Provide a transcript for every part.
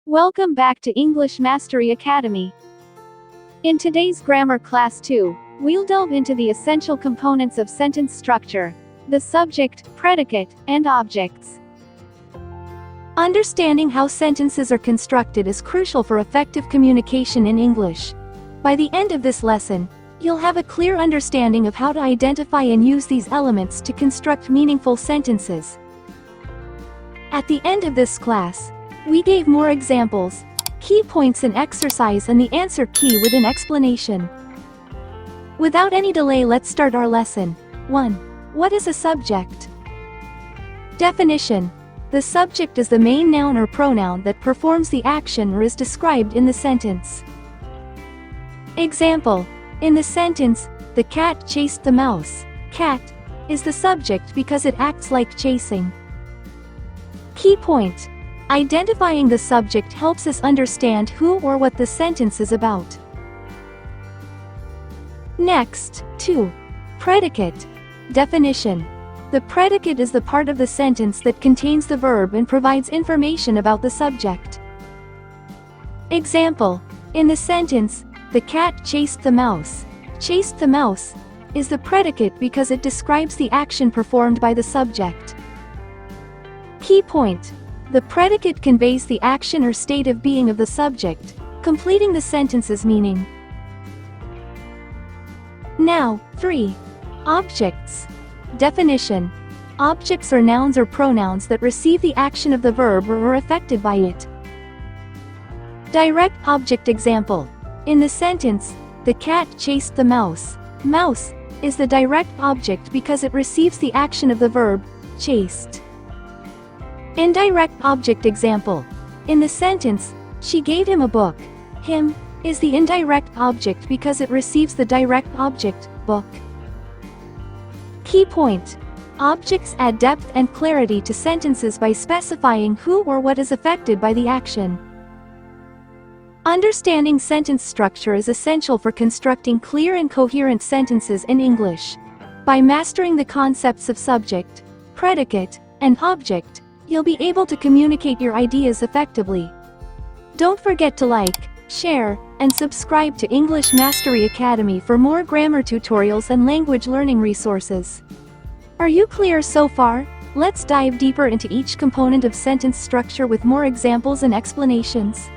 Welcome back to English Mastery Academy. In today's Grammar Class 2, we'll delve into the essential components of sentence structure, the subject, predicate, and objects. Understanding how sentences are constructed is crucial for effective communication in English. By the end of this lesson, you'll have a clear understanding of how to identify and use these elements to construct meaningful sentences. At the end of this class, we gave more examples, key points in exercise and the answer key with an explanation. Without any delay, let's start our lesson. 1. What is a subject? Definition. The subject is the main noun or pronoun that performs the action or is described in the sentence. Example. In the sentence, the cat chased the mouse. Cat is the subject because it acts like chasing. Key point. Identifying the subject helps us understand who or what the sentence is about. Next, 2. Predicate. Definition. The predicate is the part of the sentence that contains the verb and provides information about the subject. Example. In the sentence, the cat chased the mouse. Chased the mouse is the predicate because it describes the action performed by the subject. Key point. The predicate conveys the action or state of being of the subject, completing the sentence's meaning. Now, 3. Objects. Definition. Objects are nouns or pronouns that receive the action of the verb or are affected by it. Direct object example. In the sentence, the cat chased the mouse. Mouse is the direct object because it receives the action of the verb, chased. Indirect object example. In the sentence, she gave him a book. Him is the indirect object because it receives the direct object, book. Key point. Objects add depth and clarity to sentences by specifying who or what is affected by the action. Understanding sentence structure is essential for constructing clear and coherent sentences in English. By mastering the concepts of subject, predicate, and object, you'll be able to communicate your ideas effectively. Don't forget to like, share, and subscribe to English Mastery Academy for more grammar tutorials and language learning resources. Are you clear so far? Let's dive deeper into each component of sentence structure with more examples and explanations.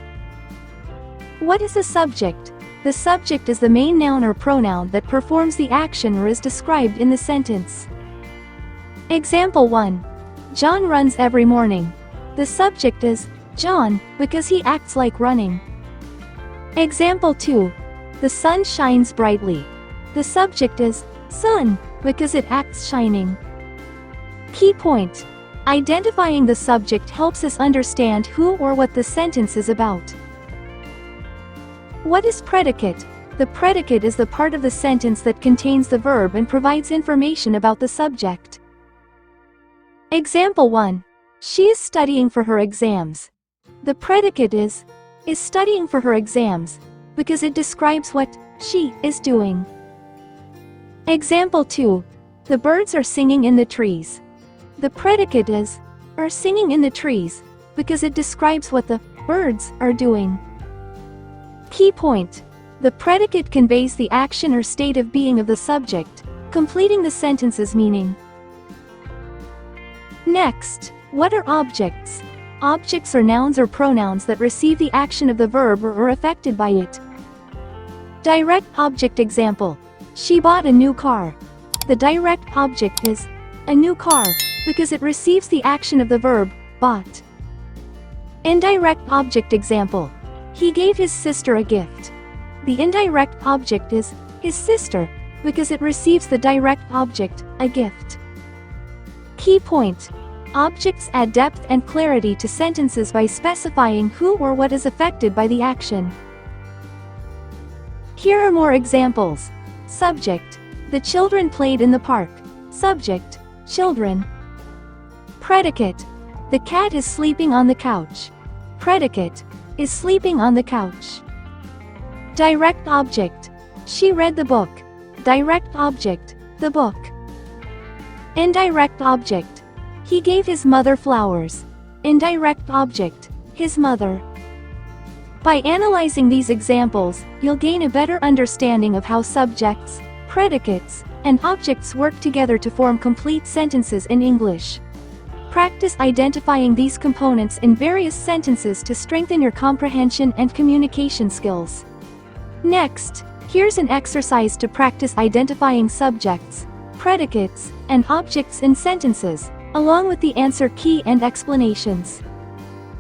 What is a subject? The subject is the main noun or pronoun that performs the action or is described in the sentence. Example 1. John runs every morning. The subject is John because he acts like running. Example 2. The sun shines brightly. The subject is sun because it acts shining. Key point. Identifying the subject helps us understand who or what the sentence is about. What is predicate? The predicate is the part of the sentence that contains the verb and provides information about the subject. Example 1. She is studying for her exams. The predicate is studying for her exams because it describes what she is doing. Example 2. The birds are singing in the trees. The predicate is are singing in the trees because it describes what the birds are doing. Key point. The predicate conveys the action or state of being of the subject, completing the sentence's meaning. Next, what are objects? Objects are nouns or pronouns that receive the action of the verb or are affected by it. Direct object example. She bought a new car. The direct object is a new car because it receives the action of the verb, bought. Indirect object example. He gave his sister a gift. The indirect object is his sister because it receives the direct object, a gift. Key point. Objects add depth and clarity to sentences by specifying who or what is affected by the action. Here are more examples. Subject. The children played in the park. Subject. Children. Predicate. The cat is sleeping on the couch. Predicate. Is sleeping on the couch. Direct object. She read the book. Direct object. The book. Indirect object. He gave his mother flowers. Indirect object. His mother. By analyzing these examples, you'll gain a better understanding of how subjects, predicates, and objects work together to form complete sentences in English. Practice identifying these components in various sentences to strengthen your comprehension and communication skills. Next, here's an exercise to practice identifying subjects, predicates, and objects in sentences, along with the answer key and explanations.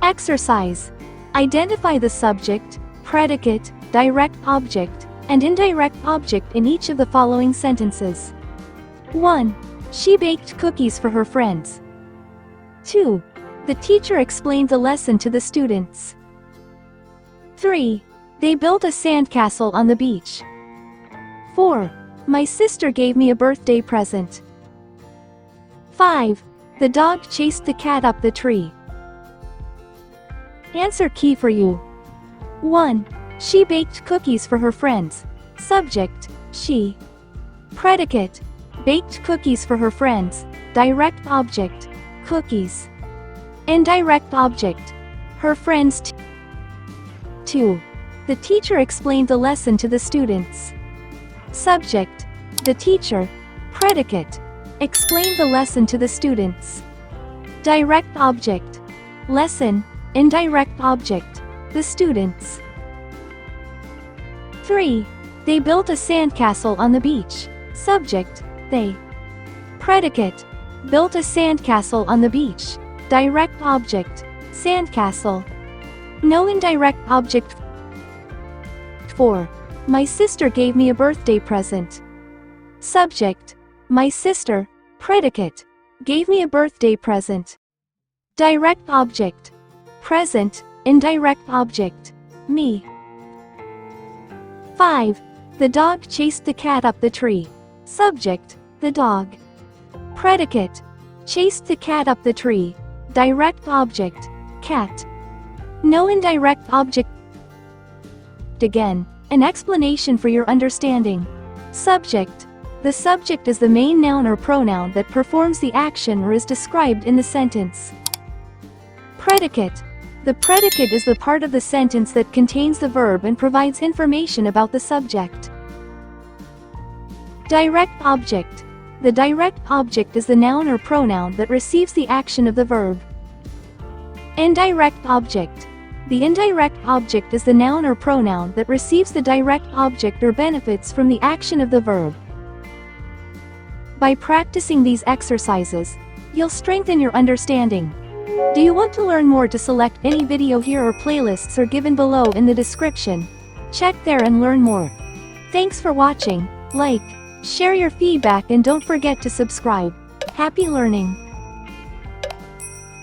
Exercise. Identify the subject, predicate, direct object, and indirect object in each of the following sentences. 1. She baked cookies for her friends. 2. The teacher explained the lesson to the students. 3. They built a sandcastle on the beach. 4. My sister gave me a birthday present. 5. The dog chased the cat up the tree. Answer key for you. 1. She baked cookies for her friends. Subject, she. Predicate, baked cookies for her friends. Direct object, cookies. Indirect object, her friends. 2. The teacher explained the lesson to the students. Subject, the teacher. Predicate, explained the lesson to the students. Direct object, lesson. Indirect object, the students. 3. They built a sandcastle on the beach. Subject, they. Predicate, built a sandcastle on the beach. Direct object, sandcastle. No indirect object. 4. My sister gave me a birthday present. Subject, my sister. Predicate, gave me a birthday present. Direct object, present. Indirect object, me. 5. The dog chased the cat up the tree. Subject, the dog. Predicate, chased the cat up the tree. Direct object, cat. No indirect object. Again, an explanation for your understanding. Subject. The subject is the main noun or pronoun that performs the action or is described in the sentence. Predicate. The predicate is the part of the sentence that contains the verb and provides information about the subject. Direct object. The direct object is the noun or pronoun that receives the action of the verb. Indirect object. The indirect object is the noun or pronoun that receives the direct object or benefits from the action of the verb. By practicing these exercises, you'll strengthen your understanding. Do you want to learn more? To select any video here or playlists are given below in the description. Check there and learn more. Thanks for watching. Like, share your feedback and don't forget to subscribe. Happy learning!